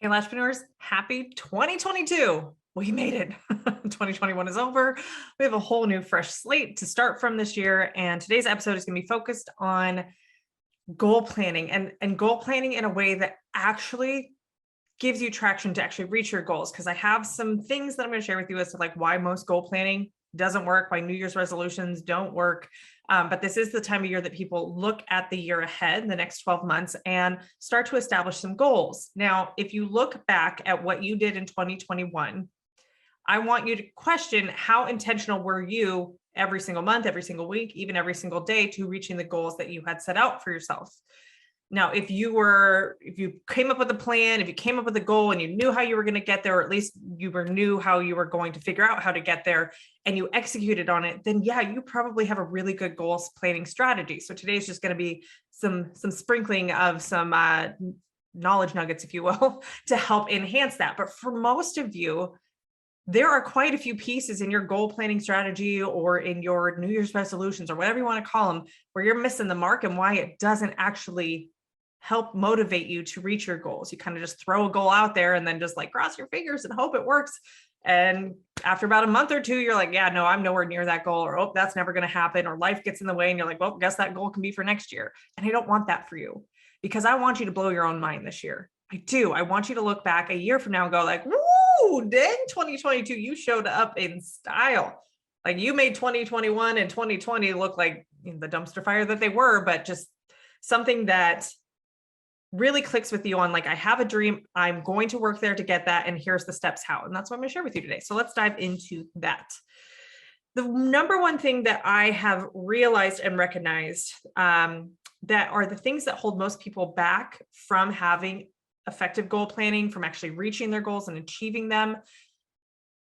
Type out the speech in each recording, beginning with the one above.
Hey, Lashpreneurs, happy 2022. We made it. 2021 is over. We have a whole new fresh slate to start from this year. And today's episode is going to be focused on goal planning and goal planning in a way that actually gives you traction to actually reach your goals. Because I have some things that I'm going to share with you as to like why most goal planning doesn't work, why New Year's resolutions don't work. But this is the time of year that people look at the year ahead, the next 12 months, and start to establish some goals. Now, if you look back at what you did in 2021, I want you to question how intentional were you every single month, every single week, even every single day to reaching the goals that you had set out for yourself. Now, if you came up with a plan, if you came up with a goal and you knew how you were going to get there, or at least knew how you were going to figure out how to get there and you executed on it, then yeah, you probably have a really good goals planning strategy. So today is just going to be some sprinkling of some knowledge nuggets, if you will, to help enhance that. But for most of you, there are quite a few pieces in your goal planning strategy or in your New Year's resolutions or whatever you want to call them, where you're missing the mark and why it doesn't actually help motivate you to reach your goals. You kind of just throw a goal out there and then just like cross your fingers and hope it works. And after about a month or two, you're like, yeah, no, I'm nowhere near that goal, or, oh, that's never going to happen, or life gets in the way. And you're like, well, guess that goal can be for next year. And I don't want that for you, because I want you to blow your own mind this year. I do. I want you to look back a year from now and go like, woo, dang, 2022, you showed up in style. Like you made 2021 and 2020 look like the dumpster fire that they were, but just something that really clicks with you on like, I have a dream, I'm going to work there to get that, and here's the steps how. And that's what I'm going to share with you today. So let's dive into that. The number one thing that I have realized and recognized that are the things that hold most people back from having effective goal planning, from actually reaching their goals and achieving them.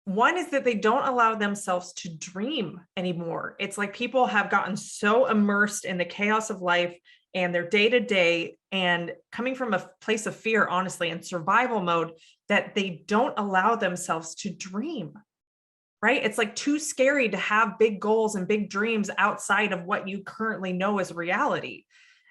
One is that they don't allow themselves to dream anymore. It's like people have gotten so immersed in the chaos of life and their day-to-day and coming from a place of fear, honestly, and survival mode, that they don't allow themselves to dream, right? It's like too scary to have big goals and big dreams outside of what you currently know as reality.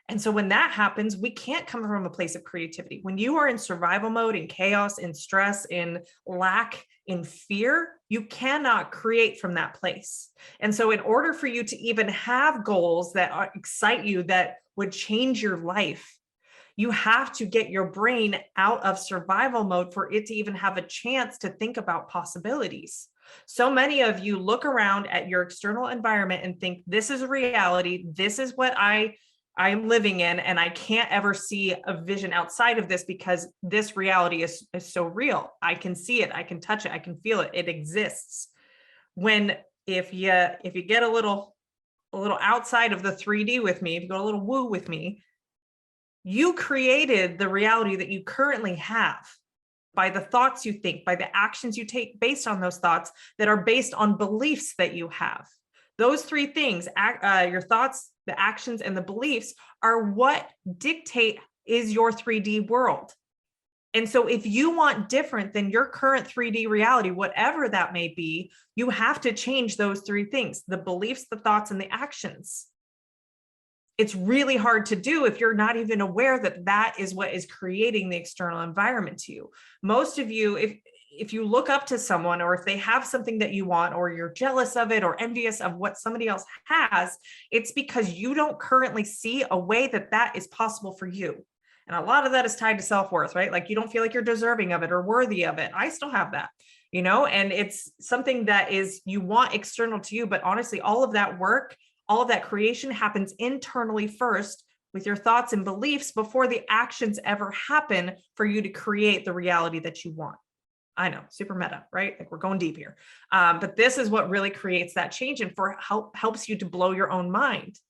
And so when that happens, we can't come from a place of creativity. When you are in survival mode, in chaos, in stress, in lack, in fear, you cannot create from that place. And so in order for you to even have goals that excite you, that would change your life, you have to get your brain out of survival mode for it to even have a chance to think about possibilities. So many of you look around at your external environment and think, this is a reality. This is what I'm living in, and I can't ever see a vision outside of this because this reality is so real. I can see it, I can touch it, I can feel it. It exists. When if you get a little outside of the 3D with me, if you go a little woo with me, you created the reality that you currently have by the thoughts you think, by the actions you take based on those thoughts that are based on beliefs that you have. Those three things, your thoughts, the actions, and the beliefs, are what dictate is your 3D world. And so if you want different than your current 3D reality, whatever that may be, you have to change those three things: the beliefs, the thoughts, and the actions. It's really hard to do if you're not even aware that that is what is creating the external environment to you. Most of you, if you look up to someone, or if they have something that you want, or you're jealous of it or envious of what somebody else has, it's because you don't currently see a way that that is possible for you. And a lot of that is tied to self-worth, right? Like you don't feel like you're deserving of it or worthy of it. I still have that, and it's something that is, you want external to you, but honestly, all of that work, all of that creation happens internally first with your thoughts and beliefs before the actions ever happen for you to create the reality that you want. I know, super meta, right? Like we're going deep here. But this is what really creates that change and helps you to blow your own mind,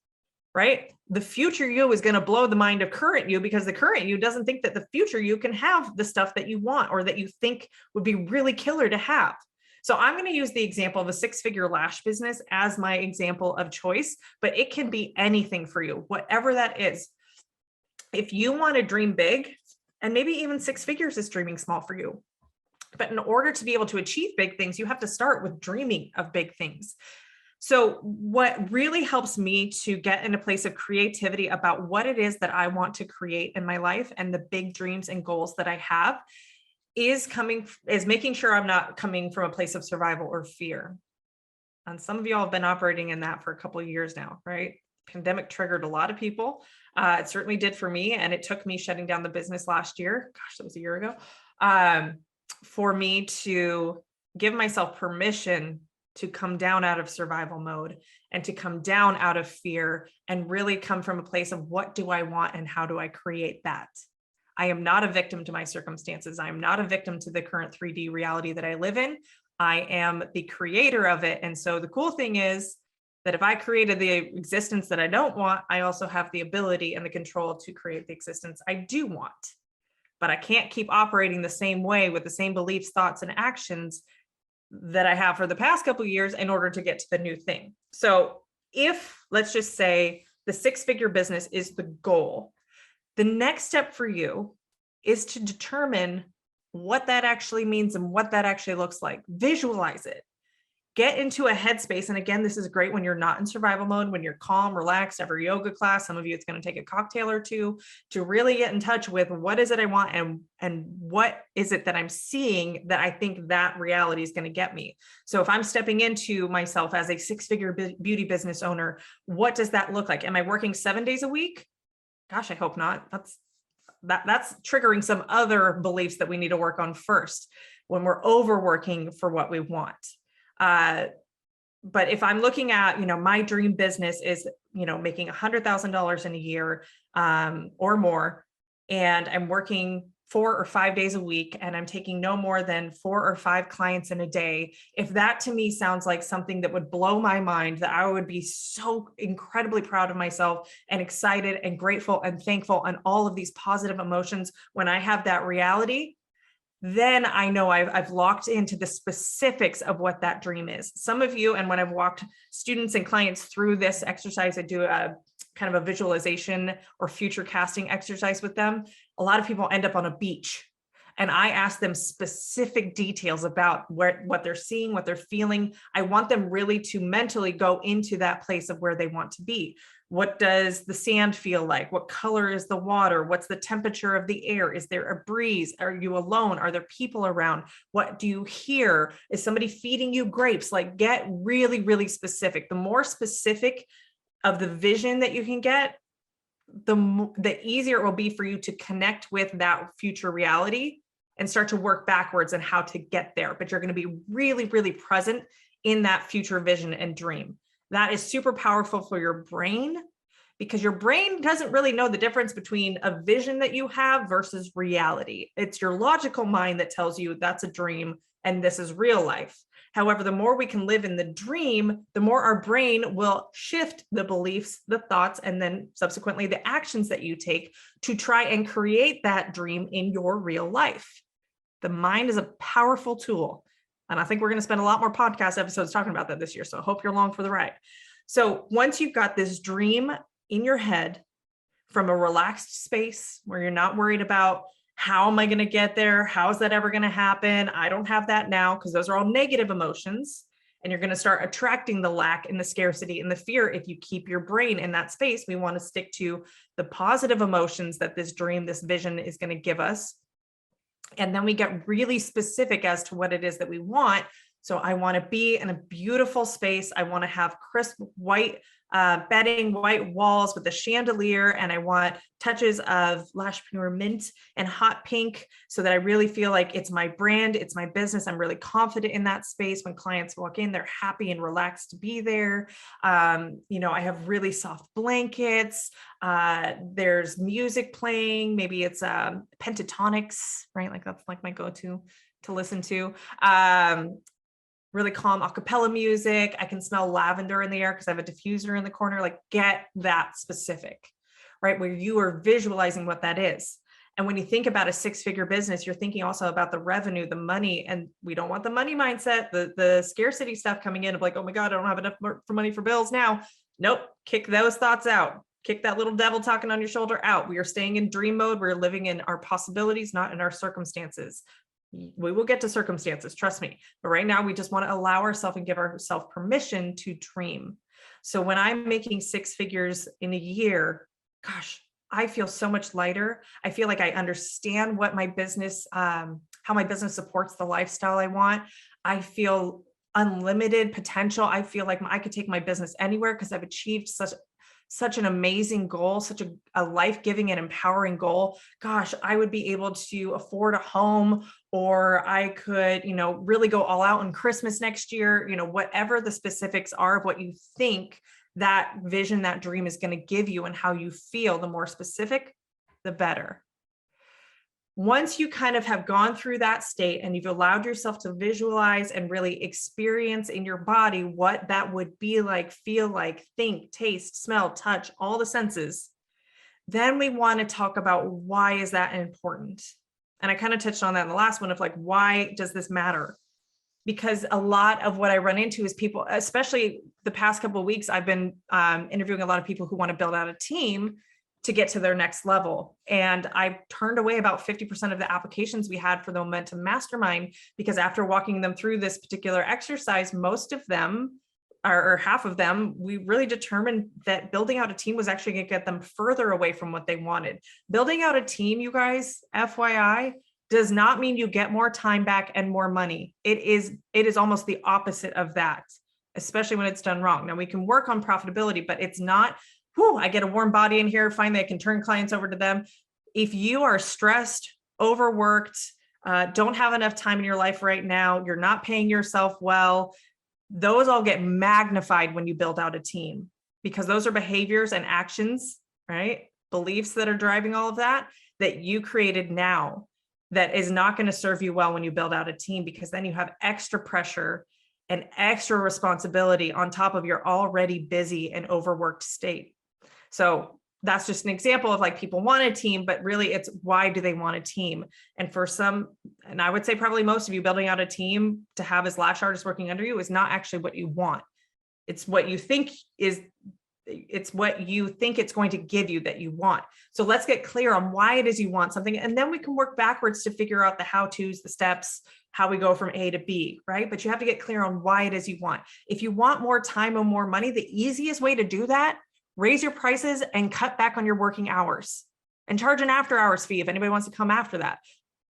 right? The future you is going to blow the mind of current you, because the current you doesn't think that the future you can have the stuff that you want or that you think would be really killer to have. So I'm going to use the example of a 6-figure lash business as my example of choice, but it can be anything for you, whatever that is. If you want to dream big, and maybe even 6 figures is dreaming small for you, but in order to be able to achieve big things, you have to start with dreaming of big things. So what really helps me to get in a place of creativity about what it is that I want to create in my life and the big dreams and goals that I have is making sure I'm not coming from a place of survival or fear. And some of y'all have been operating in that for a couple of years now, right? Pandemic triggered a lot of people. It certainly did for me. And it took me shutting down the business last year. Gosh, that was a year ago. For me to give myself permission to come down out of survival mode and to come down out of fear and really come from a place of what do I want and how do I create that? I am not a victim to my circumstances. I am not a victim to the current 3D reality that I live in. I am the creator of it. And so the cool thing is that if I created the existence that I don't want, I also have the ability and the control to create the existence I do want. But I can't keep operating the same way with the same beliefs, thoughts, and actions that I have for the past couple of years in order to get to the new thing. So if, let's just say, the six-figure business is the goal, the next step for you is to determine what that actually means and what that actually looks like. Visualize it. Get into a headspace. And again, this is great when you're not in survival mode, when you're calm, relaxed, every yoga class. Some of you, it's going to take a cocktail or two to really get in touch with what is it I want and what is it that I'm seeing that I think that reality is going to get me. So if I'm stepping into myself as a six-figure beauty business owner, what does that look like? Am I working 7 days a week? Gosh, I hope not. That's triggering some other beliefs that we need to work on first when we're overworking for what we want. But if I'm looking at, my dream business is, making $100,000 in a year, or more, and I'm working 4 or 5 days a week, and I'm taking no more than 4 or 5 clients in a day. If that to me sounds like something that would blow my mind, that I would be so incredibly proud of myself and excited and grateful and thankful and all of these positive emotions when I have that reality, then I know I've locked into the specifics of what that dream is. Some of you, and when I've walked students and clients through this exercise, I do a kind of a visualization or future casting exercise with them. A lot of people end up on a beach, and I ask them specific details about what they're seeing, what they're feeling. I want them really to mentally go into that place of where they want to be. What does the sand feel like? What color is the water? What's the temperature of the air? Is there a breeze? Are you alone? Are there people around? What do you hear? Is somebody feeding you grapes? Like, get really, really specific. The more specific of the vision that you can get, the easier it will be for you to connect with that future reality and start to work backwards on how to get there. But you're going to be really, really present in that future vision and dream. That is super powerful for your brain, because your brain doesn't really know the difference between a vision that you have versus reality. It's your logical mind that tells you that's a dream and this is real life. However, the more we can live in the dream, the more our brain will shift the beliefs, the thoughts, and then subsequently the actions that you take to try and create that dream in your real life. The mind is a powerful tool. And I think we're going to spend a lot more podcast episodes talking about that this year. So I hope you're along for the ride. So once you've got this dream in your head from a relaxed space where you're not worried about how am I going to get there? How is that ever going to happen? I don't have that now, because those are all negative emotions. And you're going to start attracting the lack and the scarcity and the fear if you keep your brain in that space. We want to stick to the positive emotions that this dream, this vision is going to give us. And then we get really specific as to what it is that we want. So I want to be in a beautiful space. I want to have crisp white bedding, white walls with a chandelier, and I want touches of Lashpreneur mint and hot pink so that I really feel like it's my brand, it's my business. I'm really confident in that space. When clients walk in, they're happy and relaxed to be there. I have really soft blankets. There's music playing. Maybe it's pentatonics, right? Like that's like my go-to to listen to. Really calm a cappella music. I can smell lavender in the air because I have a diffuser in the corner. Like, get that specific, right? Where you are visualizing what that is. And when you think about a six-figure business, you're thinking also about the revenue, the money, and we don't want the money mindset, the scarcity stuff coming in of like, oh my God, I don't have enough for money for bills now. Nope. Kick those thoughts out. Kick that little devil talking on your shoulder out. We are staying in dream mode. We're living in our possibilities, not in our circumstances. We will get to circumstances, trust me. But right now, we just want to allow ourselves and give ourselves permission to dream. So when I'm making 6 figures in a year, gosh, I feel so much lighter. I feel like I understand what my business, how my business supports the lifestyle I want. I feel unlimited potential. I feel like I could take my business anywhere because I've achieved such an amazing goal, such a life-giving and empowering goal. Gosh, I would be able to afford a home, or I could, really go all out on Christmas next year, whatever the specifics are of what you think that vision, that dream is going to give you and how you feel, the more specific, the better. Once you kind of have gone through that state and you've allowed yourself to visualize and really experience in your body what that would be like, feel like, think, taste, smell, touch, all the senses, then we want to talk about why is that important? And I kind of touched on that in the last one of like, why does this matter? Because a lot of what I run into is people, especially the past couple of weeks, I've been interviewing a lot of people who want to build out a team to get to their next level. And I turned away about 50% of the applications we had for the Momentum Mastermind, because after walking them through this particular exercise, most of them, or half of them, we really determined that building out a team was actually going to get them further away from what they wanted. Building out a team, you guys, FYI, does not mean you get more time back and more money. It is almost the opposite of that, especially when it's done wrong. Now we can work on profitability, but it's not, I get a warm body in here, finally I can turn clients over to them. If you are stressed, overworked, don't have enough time in your life right now, you're not paying yourself well, those all get magnified when you build out a team, because those are behaviors and actions, right? Beliefs that are driving all of that you created now, that is not going to serve you well when you build out a team, because then you have extra pressure and extra responsibility on top of your already busy and overworked state. So that's just an example of like, people want a team, but really it's why do they want a team? And for some, and I would say probably most of you, building out a team to have as lash artists working under you is not actually what you want. It's what you think it's going to give you that you want. So let's get clear on why it is you want something. And then we can work backwards to figure out the how-tos, the steps, how we go from A to B, right? But you have to get clear on why it is you want. If you want more time or more money, the easiest way to do that, raise your prices and cut back on your working hours and charge an after hours fee if anybody wants to come after that.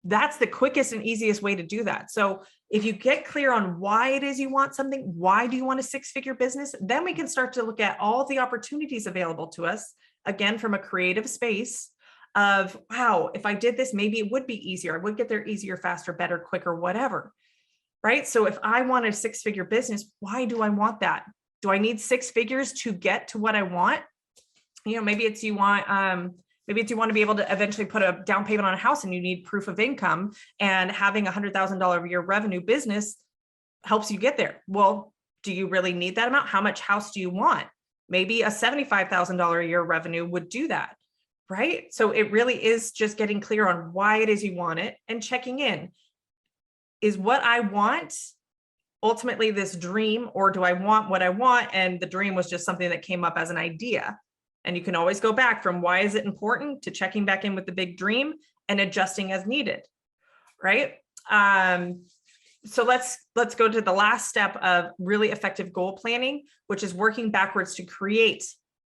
That's the quickest and easiest way to do that. So if you get clear on why it is you want something, why do you want a six-figure business, then we can start to look at all the opportunities available to us, again, from a creative space of, wow, if I did this, maybe it would be easier. I would get there easier, faster, better, quicker, whatever, right? So if I want a six-figure business, why do I want that? Do I need six figures to get to what I want? Maybe it's you want to be able to eventually put a down payment on a house and you need proof of income, and having $100,000 a year revenue business helps you get there. Well, do you really need that amount? How much house do you want? Maybe a $75,000 a year revenue would do that, right? So it really is just getting clear on why it is you want it and checking in. Is what I want ultimately this dream, or do I want what I want and the dream was just something that came up as an idea? And you can always go back from why is it important to checking back in with the big dream and adjusting as needed, right? So let's go to the last step of really effective goal planning, which is working backwards to create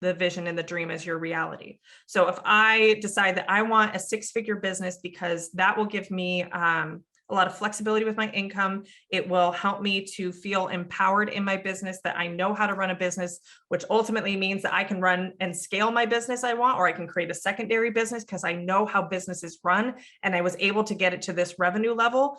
the vision and the dream as your reality. So if I decide that I want a six-figure business because that will give me a lot of flexibility with my income. It will help me to feel empowered in my business, that I know how to run a business, which ultimately means that I can run and scale my business I want, or I can create a secondary business because I know how businesses run and I was able to get it to this revenue level.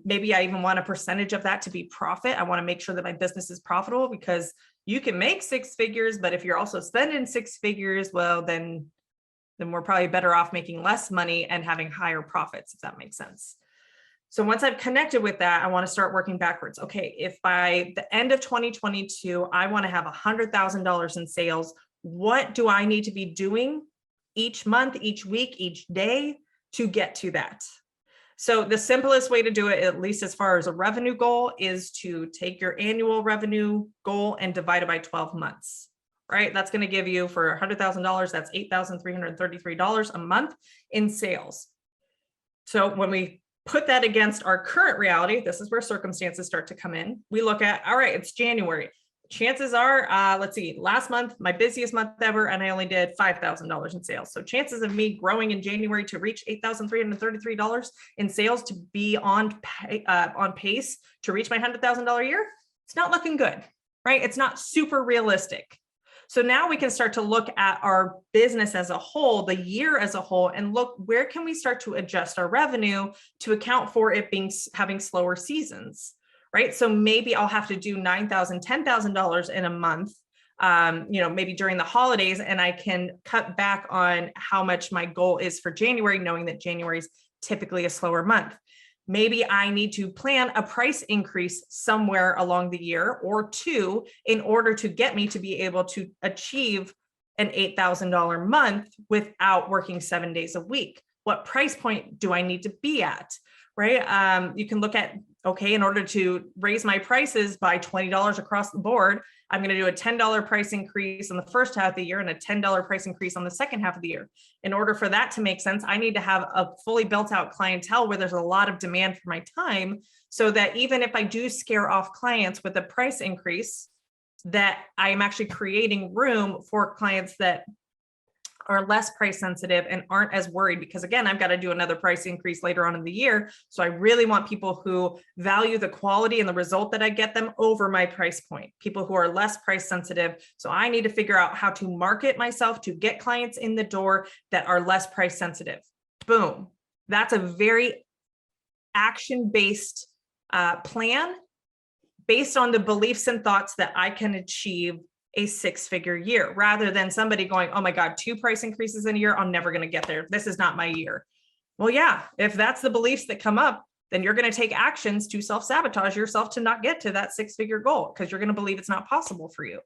Maybe I even want a percentage of that to be profit. I want to make sure that my business is profitable, because you can make six figures, but if you're also spending six figures, well, then we're probably better off making less money and having higher profits, if that makes sense. So once I've connected with that, I want to start working backwards. Okay, if by the end of 2022, I want to have $100,000 in sales, what do I need to be doing each month, each week, each day to get to that? So the simplest way to do it, at least as far as a revenue goal, is to take your annual revenue goal and divide it by 12 months, right? That's going to give you, for $100,000, that's $8,333 a month in sales. So when we put that against our current reality, this is where circumstances start to come in. We look at, all right, it's January. chances are, let's see, last month, my busiest month ever, and I only did $5,000 in sales. So chances of me growing in January to reach $8,333 in sales to be on pace to reach my $100,000 year, it's not looking good, right? It's not super realistic. So now we can start to look at our business as a whole, the year as a whole, and look, where can we start to adjust our revenue to account for it having slower seasons? Right? So maybe I'll have to do $9,000, $10,000 in a month, maybe during the holidays, and I can cut back on how much my goal is for January, knowing that January is typically a slower month. Maybe I need to plan a price increase somewhere along the year or two in order to get me to be able to achieve an $8,000 month without working 7 days a week. What price point do I need to be at? Right? You can look at, okay, in order to raise my prices by $20 across the board, I'm going to do a $10 price increase in the first half of the year and a $10 price increase on the second half of the year. In order for that to make sense, I need to have a fully built out clientele where there's a lot of demand for my time, so that even if I do scare off clients with a price increase, that I'm actually creating room for clients that are less price sensitive and aren't as worried, because again, I've got to do another price increase later on in the year. So I really want people who value the quality and the result that I get them over my price point, people who are less price sensitive. So I need to figure out how to market myself to get clients in the door that are less price sensitive. Boom. That's a very action-based plan based on the beliefs and thoughts that I can achieve a 6-figure year, rather than somebody going, oh my God, 2 price increases in a year, I'm never going to get there. This is not my year. Well, yeah, if that's the beliefs that come up, then you're going to take actions to self-sabotage yourself to not get to that 6-figure goal, because you're going to believe it's not possible for you.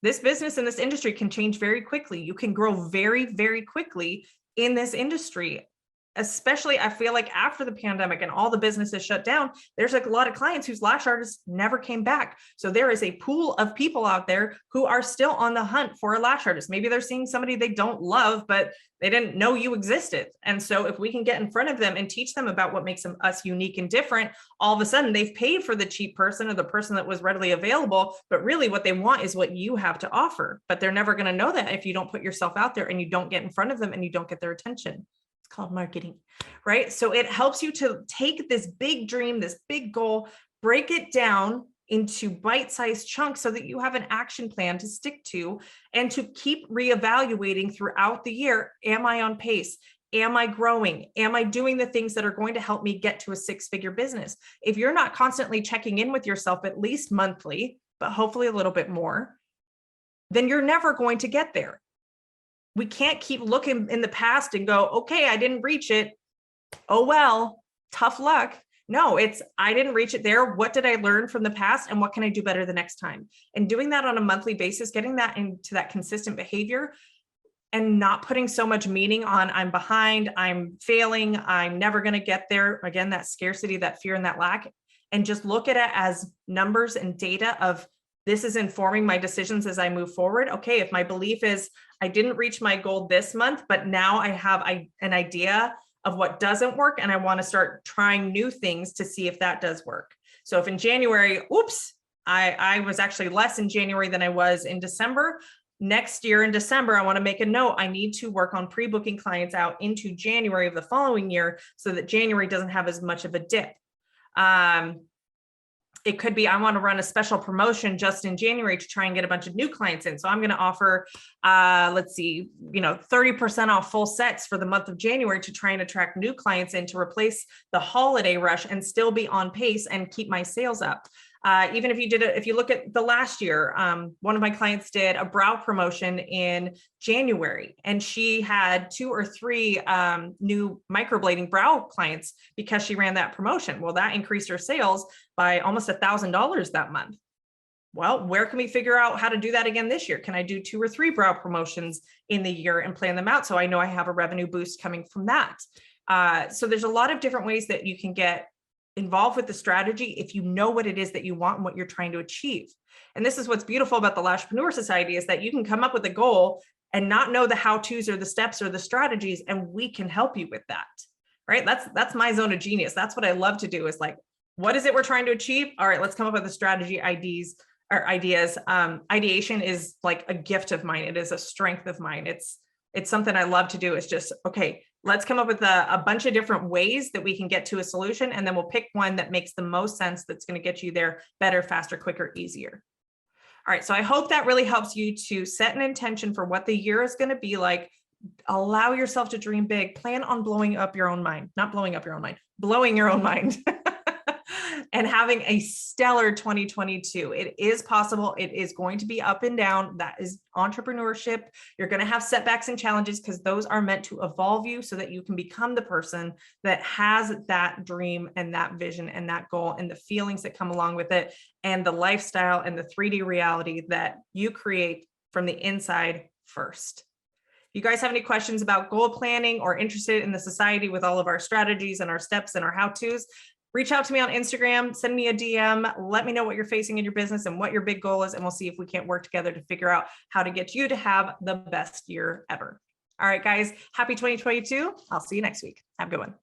This business in this industry can change very quickly. You can grow very, very quickly in this industry. Especially, I feel like after the pandemic and all the businesses shut down, there's like a lot of clients whose lash artists never came back. So there is a pool of people out there who are still on the hunt for a lash artist. Maybe they're seeing somebody they don't love, but they didn't know you existed. And so if we can get in front of them and teach them about what makes us unique and different, all of a sudden they've paid for the cheap person or the person that was readily available, but really what they want is what you have to offer. But they're never going to know that if you don't put yourself out there and you don't get in front of them and you don't get their attention. Called marketing, right? So it helps you to take this big dream, this big goal, break it down into bite-sized chunks so that you have an action plan to stick to and to keep reevaluating throughout the year. Am I on pace? Am I growing? Am I doing the things that are going to help me get to a 6-figure business? If you're not constantly checking in with yourself at least monthly, but hopefully a little bit more, then you're never going to get there. We can't keep looking in the past and go, okay, I didn't reach it. Oh, well, tough luck. No, it's, I didn't reach it there. What did I learn from the past? And what can I do better the next time? And doing that on a monthly basis, getting that into that consistent behavior and not putting so much meaning on I'm behind, I'm failing, I'm never going to get there. Again, that scarcity, that fear, and that lack, and just look at it as numbers and data of this is informing my decisions as I move forward. Okay, if my belief is I didn't reach my goal this month, but now I have an idea of what doesn't work, and I want to start trying new things to see if that does work. So if in January, oops, I was actually less in January than I was in December. Next year in December, I want to make a note. I need to work on pre-booking clients out into January of the following year so that January doesn't have as much of a dip. It could be I want to run a special promotion just in January to try and get a bunch of new clients in. So I'm going to offer, 30% off full sets for the month of January to try and attract new clients in to replace the holiday rush and still be on pace and keep my sales up. Even if you did it, if you look at the last year, one of my clients did a brow promotion in January, and she had 2 or 3 new microblading brow clients because she ran that promotion. Well, that increased her sales by almost $1,000 that month. Well, where can we figure out how to do that again this year? Can I do 2 or 3 brow promotions in the year and plan them out so I know I have a revenue boost coming from that? So there's a lot of different ways that you can get involved with the strategy if you know what it is that you want and what you're trying to achieve. And this is what's beautiful about the Lashpreneur Society, is that you can come up with a goal and not know the how-tos or the steps or the strategies, and we can help you with that, right? That's my zone of genius. That's what I love to do, is like, what is it we're trying to achieve? All right, let's come up with the strategy, ideas, or ideas. Ideation is like a gift of mine. It is a strength of mine. It's something I love to do. It's just, okay, let's come up with a bunch of different ways that we can get to a solution. And then we'll pick one that makes the most sense, that's going to get you there better, faster, quicker, easier. All right. So I hope that really helps you to set an intention for what the year is going to be like. Allow yourself to dream big. Plan on blowing up your own mind, not blowing up your own mind, blowing your own mind. And having a stellar 2022. It is possible. It is going to be up and down. That is entrepreneurship. You're going to have setbacks and challenges because those are meant to evolve you so that you can become the person that has that dream and that vision and that goal and the feelings that come along with it and the lifestyle and the 3D reality that you create from the inside first. If you guys have any questions about goal planning or interested in the society with all of our strategies and our steps and our how-tos, reach out to me on Instagram, send me a DM, let me know what you're facing in your business and what your big goal is, and we'll see if we can't work together to figure out how to get you to have the best year ever. All right, guys, happy 2022. I'll see you next week. Have a good one.